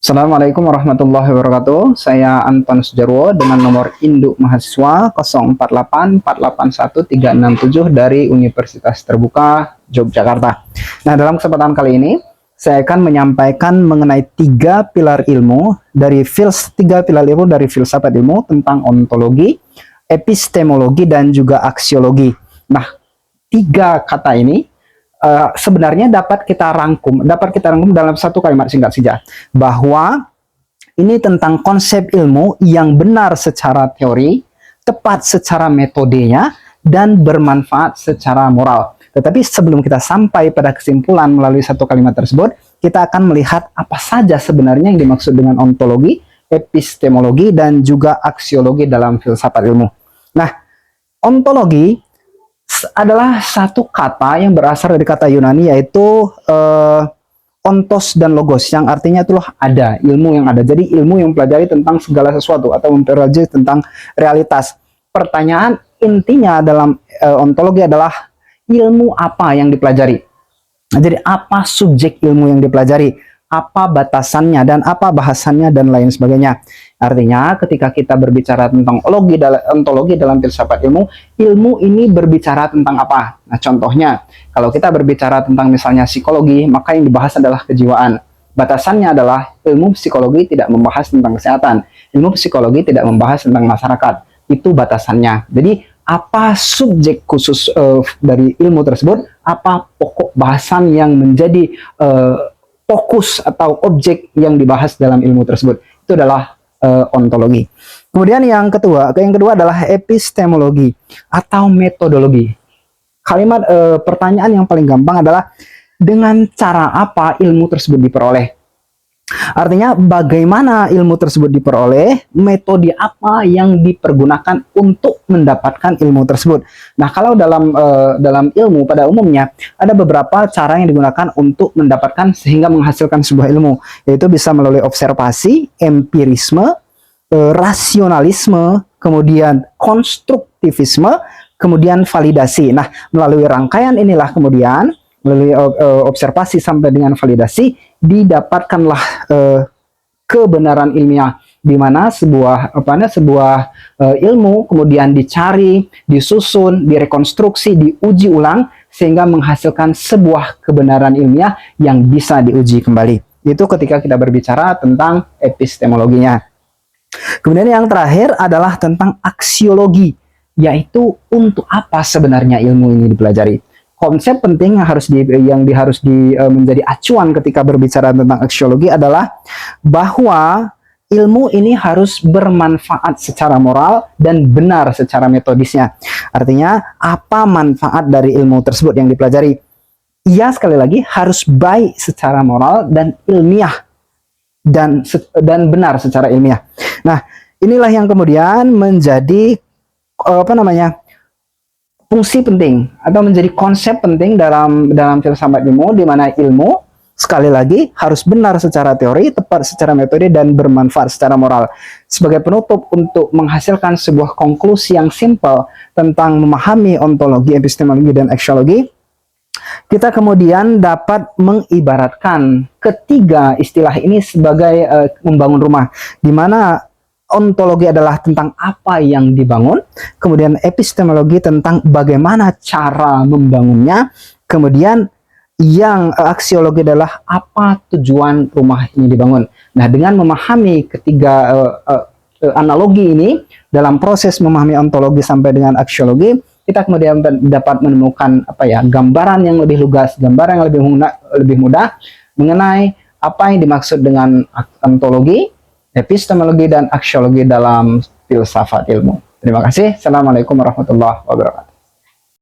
Assalamualaikum warahmatullahi wabarakatuh. Saya Anton Sujarwo dengan nomor induk mahasiswa 0484813667 dari Universitas Terbuka Yogyakarta. Nah, dalam kesempatan kali ini saya akan menyampaikan mengenai tiga pilar ilmu dari filsafat ilmu tentang ontologi, epistemologi, dan juga aksiologi. Nah, tiga kata ini sebenarnya dapat kita rangkum dalam satu kalimat singkat saja, bahwa ini tentang konsep ilmu yang benar secara teori, tepat secara metodenya, dan bermanfaat secara moral. Tetapi sebelum kita sampai pada kesimpulan melalui satu kalimat tersebut, kita akan melihat apa saja sebenarnya yang dimaksud dengan ontologi, epistemologi, dan juga aksiologi dalam filsafat ilmu. Nah, ontologi adalah satu kata yang berasal dari kata Yunani, yaitu ontos dan logos, yang artinya itulah ada, ilmu yang ada. Jadi ilmu yang mempelajari tentang segala sesuatu atau mempelajari tentang realitas. Pertanyaan intinya dalam ontologi adalah ilmu apa yang dipelajari. Nah, jadi apa subjek ilmu yang dipelajari, apa batasannya, dan apa bahasannya, dan lain sebagainya. Artinya ketika kita berbicara tentang ontologi dalam filsafat ilmu, ilmu ini berbicara tentang apa? Nah, contohnya kalau kita berbicara tentang misalnya psikologi, maka yang dibahas adalah kejiwaan. Batasannya adalah ilmu psikologi tidak membahas tentang kesehatan, ilmu psikologi tidak membahas tentang masyarakat. Itu batasannya. Jadi apa subjek khusus dari ilmu tersebut, apa pokok bahasan yang menjadi fokus atau objek yang dibahas dalam ilmu tersebut, itu adalah ontologi. Kemudian yang kedua adalah epistemologi atau metodologi. Kalimat pertanyaan yang paling gampang adalah dengan cara apa ilmu tersebut diperoleh. Artinya bagaimana ilmu tersebut diperoleh, metode apa yang dipergunakan untuk mendapatkan ilmu tersebut. Nah, kalau dalam ilmu pada umumnya ada beberapa cara yang digunakan untuk mendapatkan sehingga menghasilkan sebuah ilmu, yaitu bisa melalui observasi, empirisme, rasionalisme, kemudian konstruktivisme, kemudian validasi. Nah, melalui rangkaian inilah kemudian melalui observasi sampai dengan validasi didapatkanlah kebenaran ilmiah, di mana sebuah ilmu kemudian dicari, disusun, direkonstruksi, diuji ulang sehingga menghasilkan sebuah kebenaran ilmiah yang bisa diuji kembali. Itu ketika kita berbicara tentang epistemologinya. Kemudian yang terakhir adalah tentang aksiologi, yaitu untuk apa sebenarnya ilmu ini dipelajari. Konsep penting yang harus menjadi acuan ketika berbicara tentang aksiologi adalah bahwa ilmu ini harus bermanfaat secara moral dan benar secara metodisnya. Artinya, apa manfaat dari ilmu tersebut yang dipelajari? Ia sekali lagi harus baik secara moral dan ilmiah dan benar secara ilmiah. Nah, inilah yang kemudian menjadi fungsi penting atau menjadi konsep penting dalam filsafat ilmu, di mana ilmu sekali lagi harus benar secara teori, tepat secara metode, dan bermanfaat secara moral. Sebagai penutup untuk menghasilkan sebuah konklusi yang simpel tentang memahami ontologi, epistemologi, dan aksiologi, kita kemudian dapat mengibaratkan ketiga istilah ini sebagai membangun rumah, di mana ontologi adalah tentang apa yang dibangun, kemudian epistemologi tentang bagaimana cara membangunnya, kemudian yang aksiologi adalah apa tujuan rumah ini dibangun. Nah, dengan memahami ketiga analogi ini dalam proses memahami ontologi sampai dengan aksiologi, kita kemudian dapat menemukan gambaran yang lebih lugas, gambaran yang lebih mudah mengenai apa yang dimaksud dengan ontologi, epistemologi, dan aksiologi dalam filsafat ilmu. Terima kasih. Assalamualaikum warahmatullahi wabarakatuh.